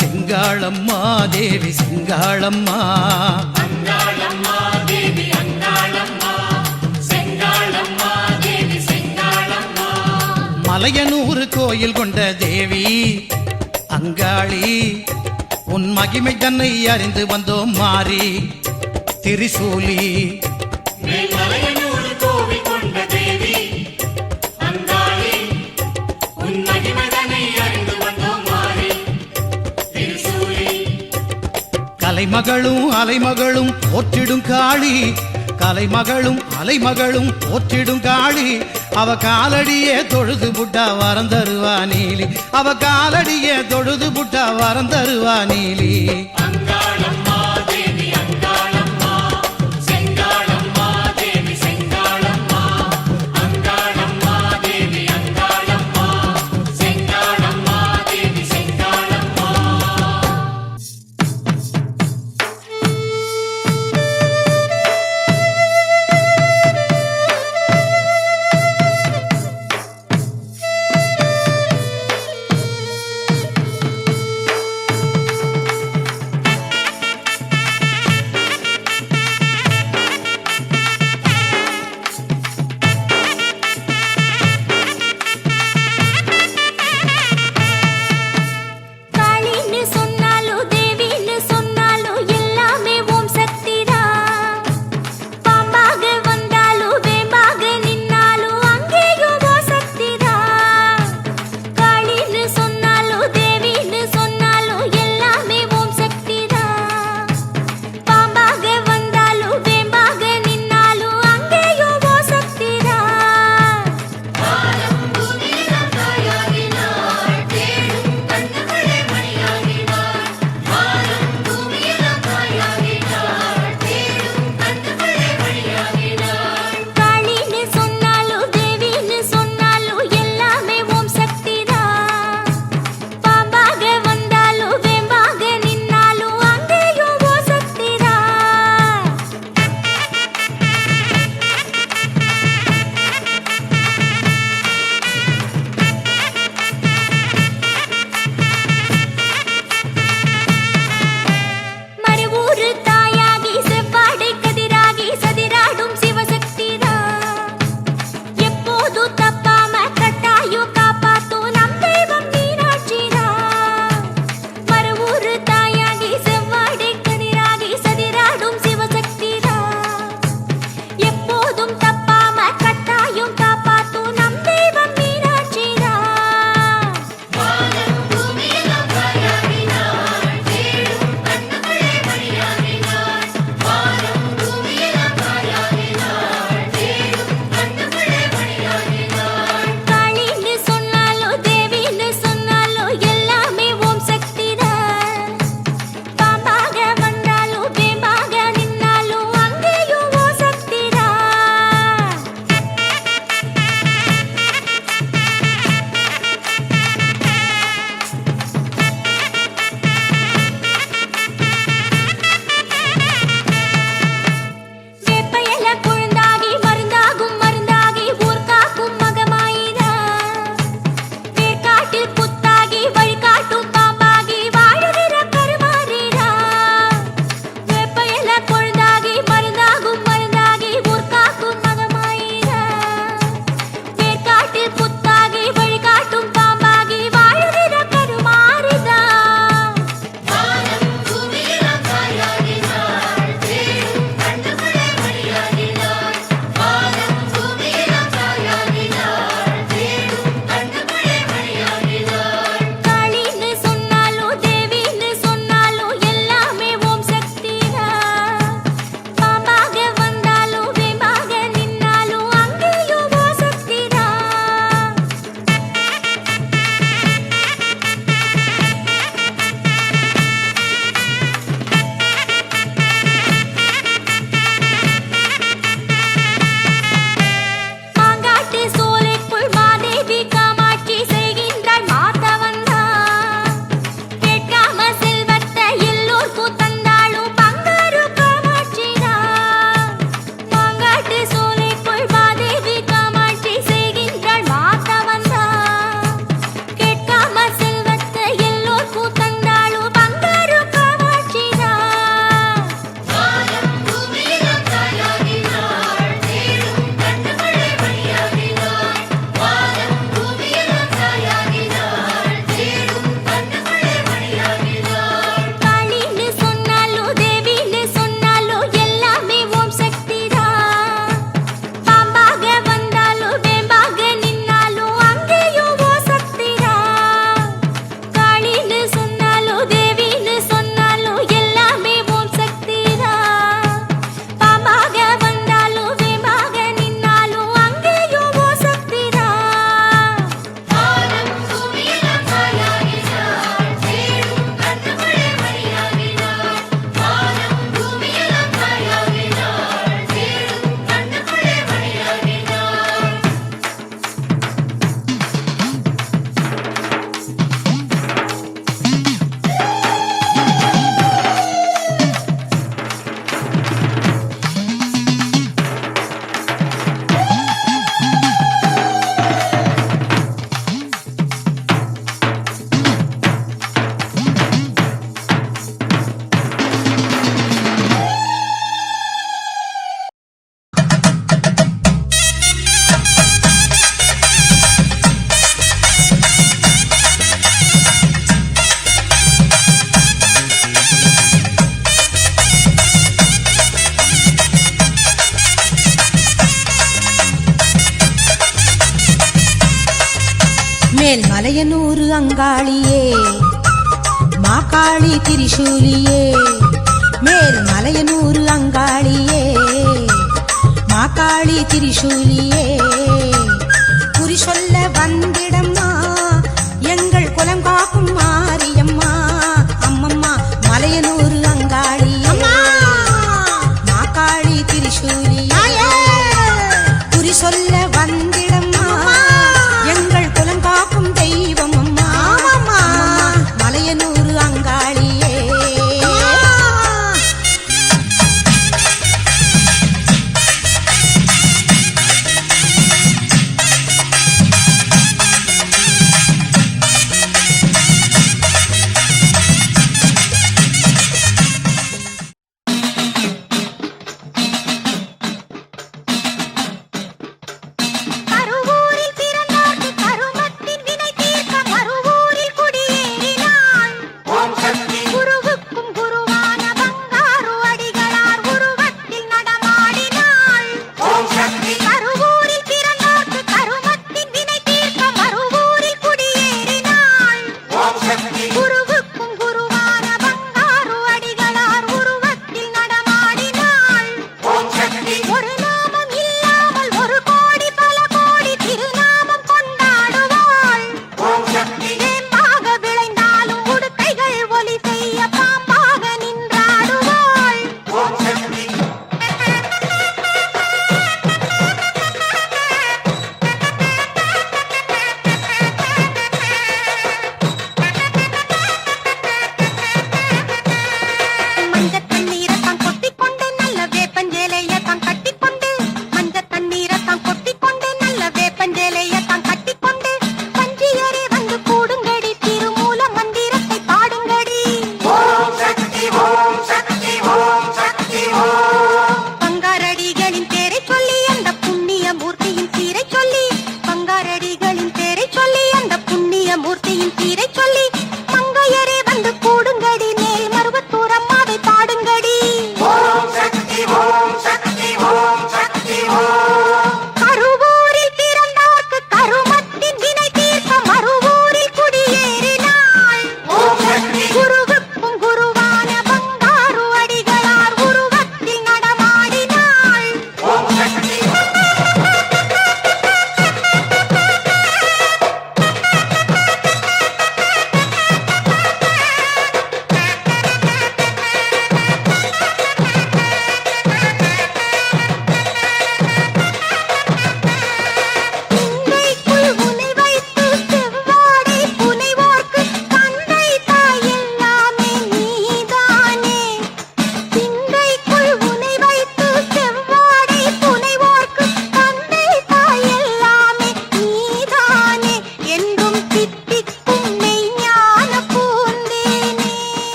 செங்காளம்மா தேவி செங்காளம்மா. அங்காளம்மா தேவி அங்காளம்மா, செங்காளம்மா தேவி செங்காளம்மா. மலையனூர் கோயில் கொண்ட தேவி அங்காளி உன் மகிமை தன்னை அறிந்து வந்தோம் மாறி திரிசூலி. மேல்மலையனூர் கோவில் கொண்ட தேவி அங்காளி, உன் மகிமைதனை அறிந்து வந்தோம் மாறி திரிசூலி. கலைமகளும் அலைமகளும் போற்றிடும் காளி, கலைமகளும் அலைமகளும் போற்றிடும் காளி, அவ காலடியே தொழுது புட்டா வரம் தருவா நீலி, அவ காலடியே தொழுது புட்டா வரம் தருவா நீலி. அங்காளம்மா தேவி அங்காளம்மா, செங்காளம்மா தேவி செங்காளம்மா, அங்காளம்மா தேவி அங்காளம்மா, செங்காளம்மா தேவி செங்காளம்மா. மேல் மலையனூர் அங்காளியே மாகாளி திரிசூலியே மேல் மலையனூர் அங்காளியே மாகாளி திரிசூலியே குறி சொல்ல வந்திடம்மா எங்கள் குலம் காக்கும் மாரியம்மா அம்மம்மா மலையனூர் அங்காளியே மாகாளி திரிசூலியே குறி சொல்ல வந்திடம்மா எங்கள் குலம் காக்கும் தெய்வம் அம்மா மலையனூர் அங்காளியே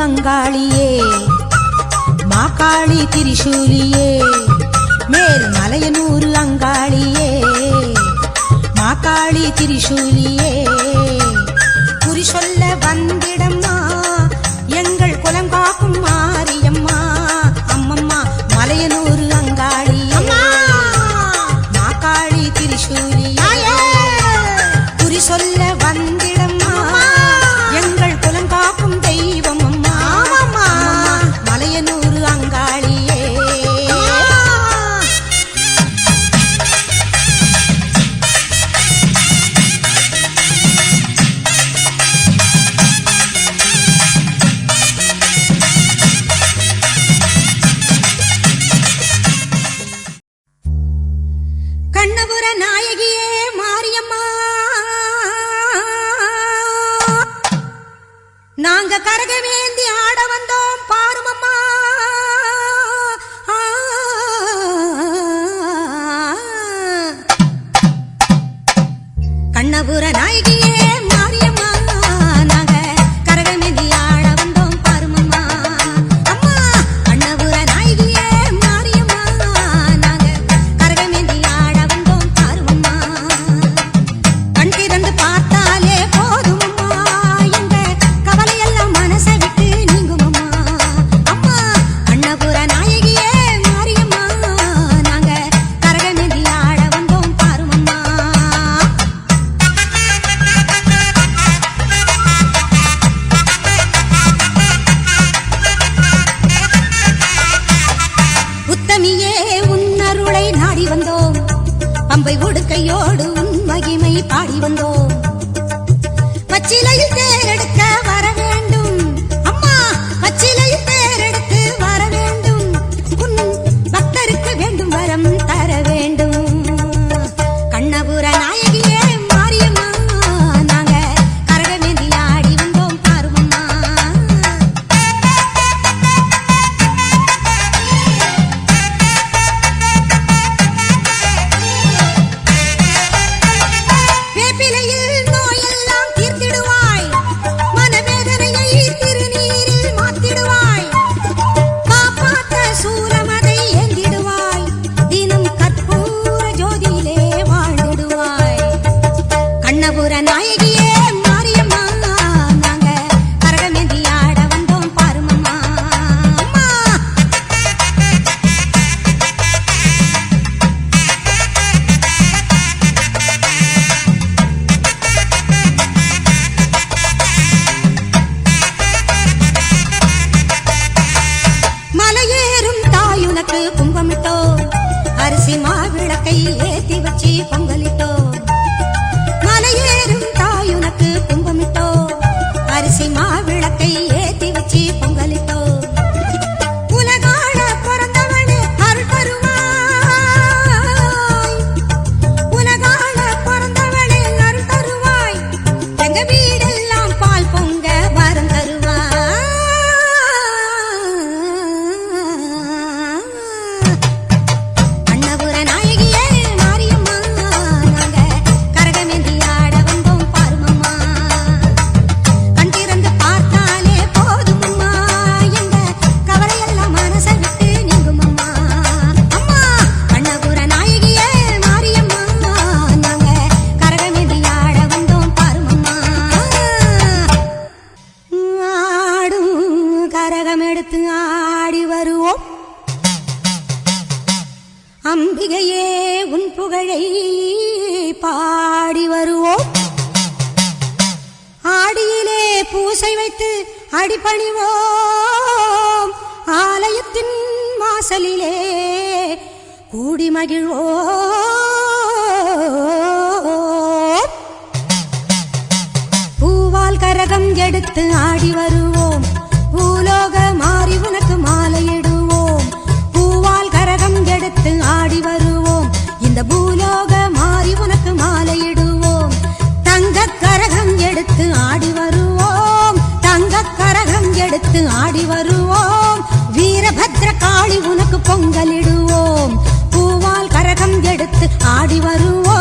அங்காளியே மாகாளி திரிசூலியே மேல் மலையனூர் அங்காளியே மாகாளி திரிசூலியே குறி சொல்ல வந்திடம்மா எங்கள் குலம் காக்கும் மாரியம்மா அம்மம்மா மலையனூர் அங்காளியே மாகாளி திரிசூலியே குறி சொல்ல வந்திடம்மா எங்கள் குலம் காக்கும் தெய்வம் அம்மா மலையனூர் அங்காளியே கண்ணபுர நாயகியே மாரியம்மா நாங்க கரகவேந்தி ஆட வந்தோம் பாருமம்மா கண்ணபுர நாயகியே மாரியம்மா நாங்க கரகவேந்தி ஆட வந்தோம் பாருமம்மா அம்மா கண்ணபுர நாயகியே மாரியம்மா நாங்க கரகவேந்தி ஆட வந்தோம் பாருமம்மா கண் திறந்து பார்த்தாலே போதுமம்மா எங்க கவலையெல்லாம் மனசை விட்டு நீங்குமம்மா அம்மா கண்ணபுர நாயகியே மாரியம்மா நாங்க கரகவேந்தி ஆட வந்தோம் பாருமம்மா உத்தமியே உன்னருளை நாடி வந்தோம் பம்பை உடுக்கையோடு உன் மகிமை பாடி வந்தோம் பச்சிலையில் தேரெடுக்க வர வேண்டும் அம்மா பச்சிலையில் தேரெடுத்து வர வேண்டும் உன் பக்தருக்கு வேண்டும் வரம் தர வேண்டும் கண்ணபுர நாயகியே மாரியம்மா நாங்க கரகவேந்தி ஆடி வந்தோம் பாருமம்மா வேப்பிலையில் நோயெல்லாம் தீர்த்திடுவாய் மனவேதனையை திருநீரில் மாத்திடுவாய் காப்பாற்ற சூலமதை ஏந்திடுவாய் தினம் கற்பூர ஜோதியிலே வாழ்ந்திடுவாய் கண்ணபுர நாயகியே மாரியம்மா நாங்க கரகமேந்தி ஆட வந்தோம் பாருமம்மா அம்மா மலையேறும் தாயுனக்கு கும்பமிட்டோ அரிசி மாவிளக்கை ஏத்தி வச்சு பொங்கலிட்டோ மலையேறும் தாயுனக்கு கும்பமிட்டோ அரிசி மாவிளக்கை ஏத்தி வச்சு பொங்கலிட்டோ உலகாள பிறந்தவனே அருள் தருவாய் உலகாள பிறந்தவனே அருள் தருவாய் எங்க வீடெல்லாம் பால் பொங்க வரம் தருவாய் கண்ணபுர நாயகியே மாரியம்மா நாங்க கரகமேந்தி ஆட வந்தோம் பாருமம்மா கண் திறந்து பார்த்தாலே போதுமம்மா எங்க கவலையெல்லாம் மனசை விட்டு நீங்குமம்மா அம்மா கண்ணபுர நாயகியே மாரியம்மா நாங்க கரகமேந்தி ஆட வந்தோம் பாருமம்மா ஆடும் கரகம் எடுத்து ஆடி வருவோம் அம்பிகையே உன் புகழை பாடி வருவோம் ஆடியிலே பூசை வைத்து அடிபணிவோம் ஆலயத்தின் வாசலிலே கூடி மகிழ்வோம் பூவால் கரகம் எடுத்து ஆடி வருவோம் பூலோக மாறி உனக்கு மாலையிடுவோம் பூவால் கரகம் எடுத்து ஆடி வருவோம் இந்த பூலோக மாறி உனக்கு மாலையிடுவோம் தங்க கரகம் எடுத்து ஆடி வருவோம் தங்க கரகம் எடுத்து ஆடி வருவோம் வீரபத்ர காளி உனக்கு பொங்கலிடுவோம் பூவால் கரகம் எடுத்து ஆடி வருவோம்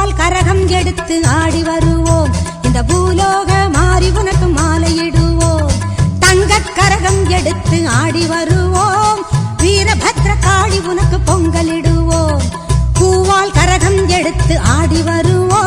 பூவால் கரகம் எடுத்து ஆடி வருவோம் இந்த பூலோக மாறி உனக்கு மாலையிடுவோம் தங்கக் கரகம் எடுத்து ஆடி வருவோம் வீரபத்ர காளி உனக்கு பொங்கலிடுவோம் பூவால் கரகம் எடுத்து ஆடி வருவோம்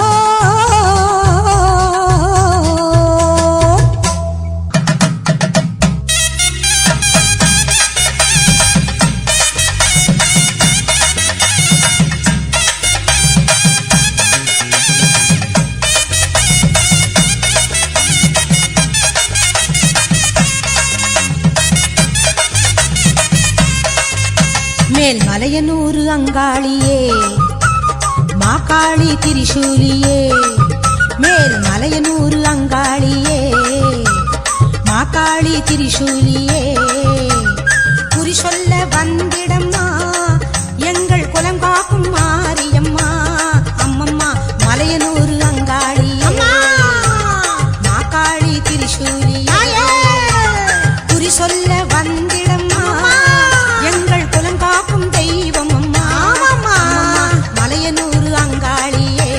மேல் மலையனூர் அங்காளியே மாகாளி திரிசூலியே மேல் மலையனூர் அங்காளியே மாகாளி திரிசூலியே குறி சொல்ல வந்திடம்மா எங்கள் குலம் காக்கும் மாரியம்மா அம்மம்மா மலையனூர் அங்காளியே மாகாளி திரிசூலியே குறி சொல்ல வந்திடம்மா எங்கள் குலம் காக்கும் தெய்வம் அம்மா மலையனூர் அங்காளியே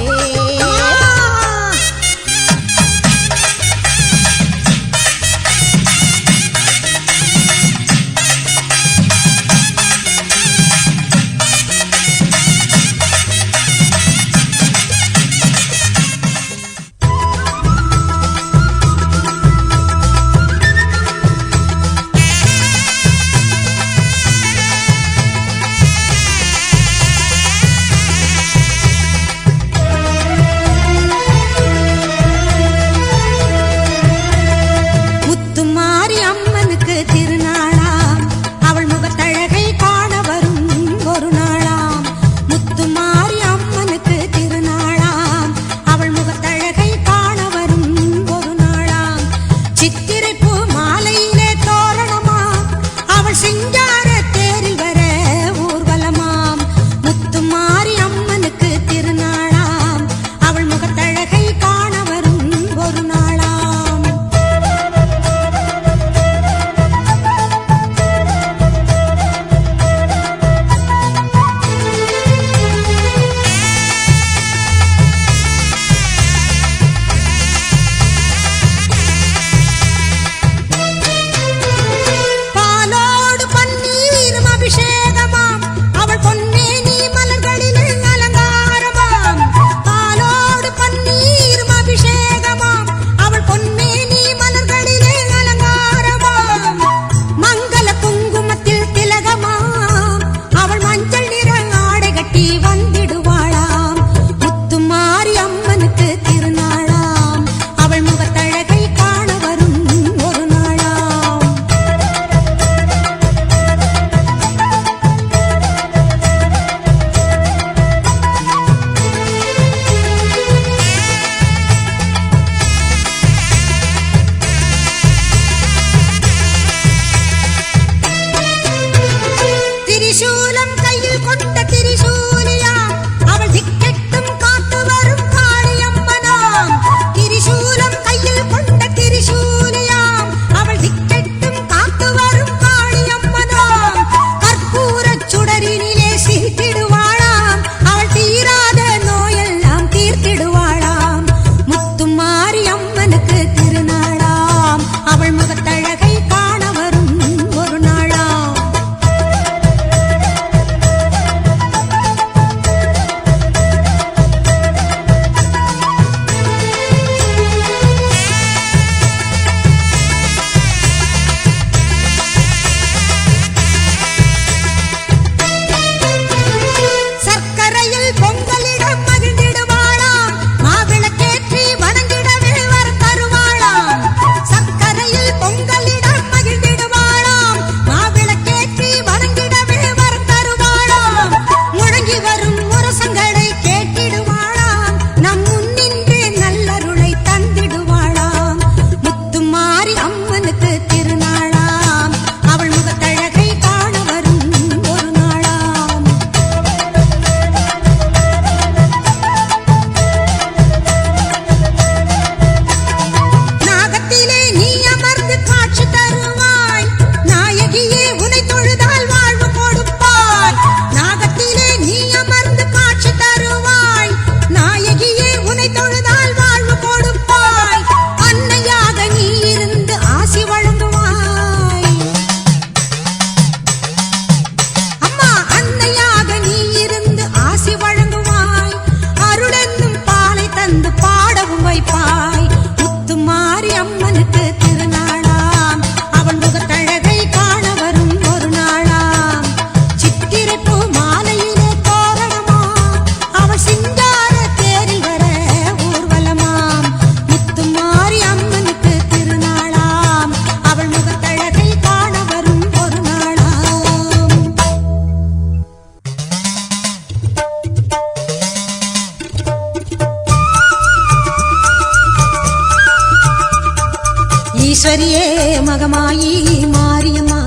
ஈஸ்வரியே மகமாயி மாரியம்மா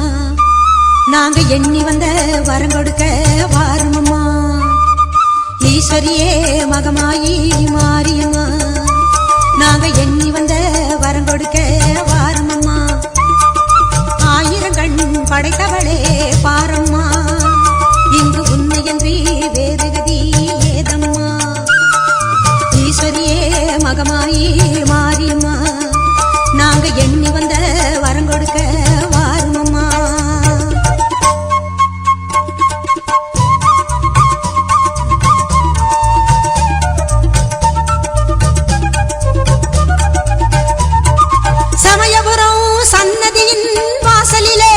நாங்க எண்ணி வந்த வரம் கொடுக்க வாருமம்மா. ஈஸ்வரியே மகமாயி மாரியம்மா நாங்க எண்ணி வந்த வரம் கொடுக்க வாருமம்மா. ஆயிரம் கண் படைத்தவளே பாரம்மா இங்கு உன்னையன்றி வேறு கதி ஏதம்மா. ஈஸ்வரியே மகமாயி மாரியம்மா நாங்க எண்ணி வந்த வரம் கொடுக்க வாருமம்மா. சமயபுரம் சன்னதியின் வாசலிலே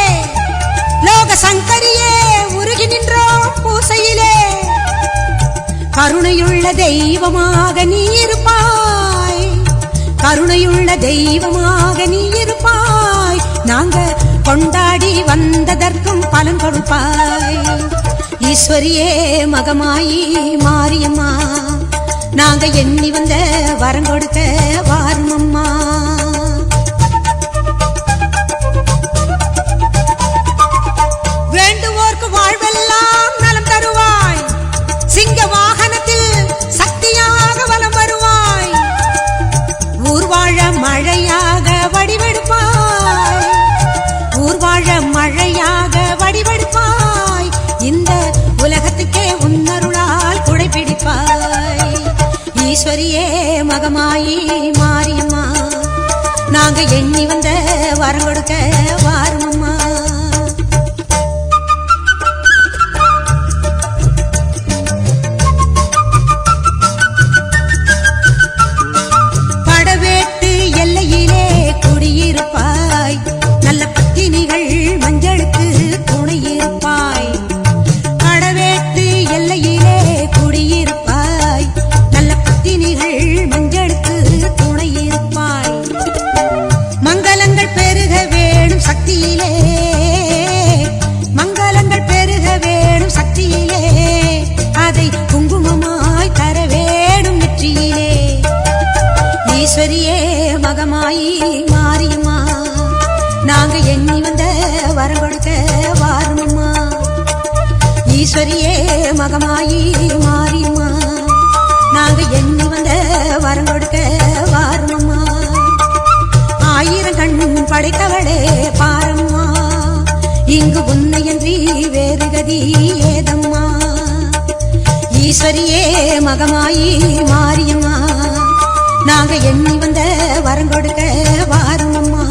லோக சங்கரியே உருகி நின்றோம் பூசையிலே. கருணையுள்ள தெய்வமாக நீ இருப்பாய், கருணையுள்ள தெய்வமாக நீ இருப்பாய். நாங்க கொண்டாடி வந்ததற்கும் பலன் கொடுப்பாய். ஈஸ்வரியே மகமாயி மாரியம்மா நாங்க எண்ணி வந்த வரம் கொடுக்க வாருமம்மா. வேண்டுவோர்க்கு வாழ்வெல்லாம் நலம் தருவாய். சிங்க வாகனத்தில் சக்தியாக வலம் வருவாய். ஊர்வாழ மழையாக வடிவெடுப்பாய், ஊர்வாழ மழையாக வடிவெடுப்பாய். இந்த உலகத்துக்கே உன்னருளால் குடைபிடிப்பாய். ஈஸ்வரியே மகமாயி மாரியம்மா நாங்க எண்ணி வந்த வரம் கொடுக்க வாருமம்மா. படவேட்டு எல்லையிலே குடியிருப்பாய். நல்ல பத்தினிகள் மஞ்சளுக்கு துணையிருப்பாய். படவேட்டு எல்லையிலே குடியிருப்பாய். நல்ல பத்தினிகள் மஞ்சளுக்கு துணையிருப்பாய். மங்களங்கள் பெருக வேணும் சக்தியிலே, மங்களங்கள் பெருக வேணும் சக்தியிலே. அதை குங்குமமாய் தர வேணும் நெற்றியிலே. ஈஸ்வரியே மகமாயி மாரியம்மா நாங்க எண்ணி வந்த வரம் கொடுக்க வாருமம்மா. ஈஸ்வரியே மகமாயி மாரியம்மா நாங்க எண்ணி வந்த வரம் கொடுக்க வாருமம்மா. ஆயிரம் கண் படைத்தவளே பாரம்மா இங்கு உன்னையன்றி வேறு கதி ஏதம்மா. ஈஸ்வரியே மகமாயி மாரியம்மா நாங்க எண்ணி வந்த வரம் கொடுக்க வாருமம்மா.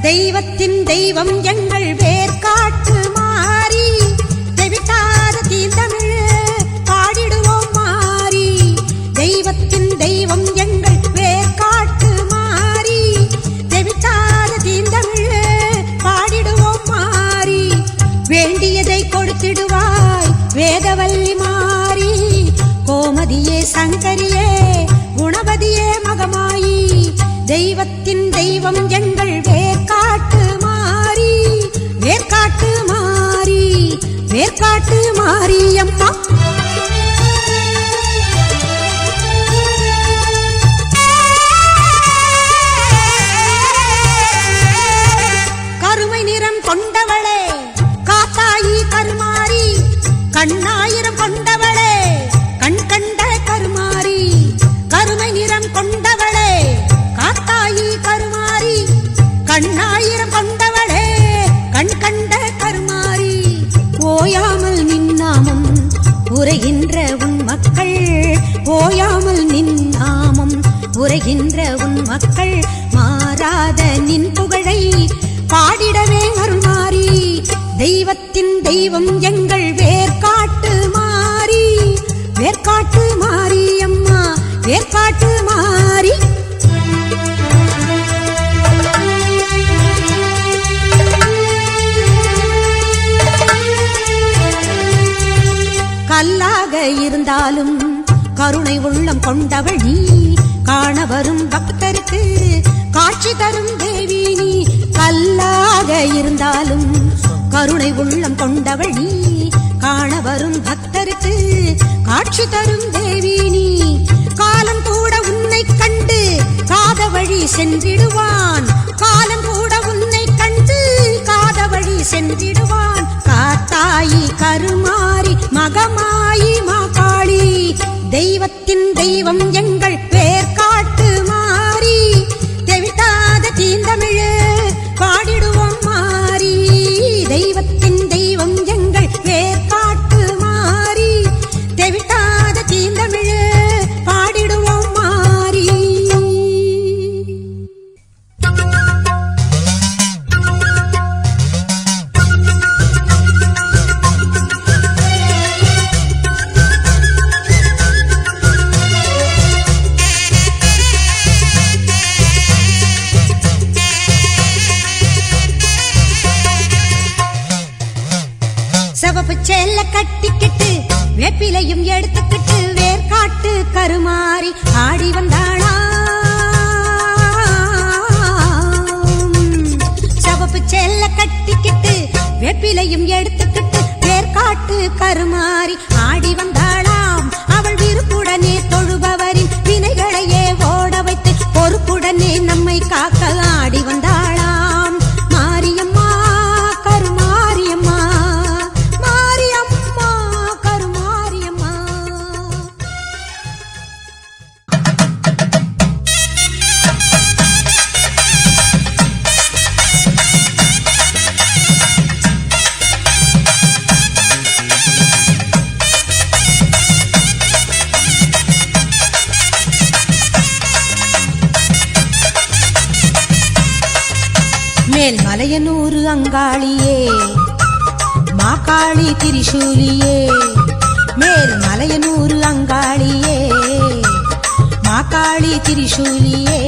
தெய்வத்தின் தெய்வம் எங்கள் வேர்காட்டு மாறி தெவிட்டாத தீந்தமிழ் பாடிடுவோம் மாறி. தெய்வத்தின் தெய்வம் எங்கள் வேர்காட்டு மாறி தெவிட்டாத தீந்தமிழ் பாடிடுவோம் மாறி. வேண்டியதை கொடுத்திடுவாய் வேதவல்லி மாறி. கோமதியே சங்கரியே குணவதியே மகமாயி. தெய்வத்தின் தெய்வம் எங்கள் வேர்காட்டு மாறி, வேர்காட்டு மாறி, வேர்காட்டு மாரியம்மா. கருமை நிறம் கொண்டவளே காத்தாயி கருமாரி. கண்ணாயிரம் கொண்டவளே கண் கண்ட கருமாரி. கருமை நிறம் கொண்டவளே காத்தாயி கருமாரி. கண்ணாயிரம் கொண்டவளே கண் கண்ட கருமாரி. ஓயாமல் நின்னாமம் உரைகின்ற உன் மக்கள், ஓயாமல் நின்னாமம் உரைகின்ற உன் மக்கள். மாறாத நின் புகழை பாடிடவே அருள்மாரி. தெய்வத்தின் தெய்வம் எங்கள் வேர்காட்டு மாறி, வேர்காட்டு மாரியம்மா, வேர்காட்டு மாறி. இருந்தாலும் கருணை உள்ளம் கொண்டவள் நீ காண வரும் பக்தருக்கு காட்சி தரும் தேவி நீ கல்லாக இருந்தாலும் கருணை உள்ளம் கொண்டவள் நீ காண வரும் பக்தருக்கு காட்சி தரும் தேவி நீ காலம் கூட உன்னை கண்டு காத வழி சென்றிடுவான் காலம் கூட உன்னை கண்டு காத வழி சென்றிடுவான் காத்தாயி கருமாரி மகமாயி மாகாளி தெய்வத்தின் தெய்வம் எங்கள் பேர் காட்டு மாறி தெவிட்டாத தீந்தமிழு பாடிடுவோம் மாறி தெய்வத்தின் தெய்வம் எங்கள் பேர் காட்டு மாறி தெவிட்டாத தீந்தமிழு பாடிடுவோம் மாறி சிவப்பு சேல கட்டிக்கிட்டு வேப்பிலையும் எடுத்துக்கிட்டு வேர்காட்டு கருமாறி ஆடி வந்தாளா சிவப்பு சேல கட்டிக்கிட்டு வேப்பிலையும் எடுத்துக்கிட்டு வேர்காட்டு கருமாறி ஆடி வந்தாளாம் அவள் விருப்புடனே தொழுபவரின் வினைகளையே ஓட வைத்து பொறுப்புடனே நம்மை காக்க ஆடி வந்தாளாம் மாரியம்மா கருமாரியம்மா மாரியம்மா கருமாரியம்மா மேல் மலையனூறு அங்காளியே மாகாளி திரிசூலியே மேல் மலையனூறு அங்காளியே மாகாளி திரிசூலியே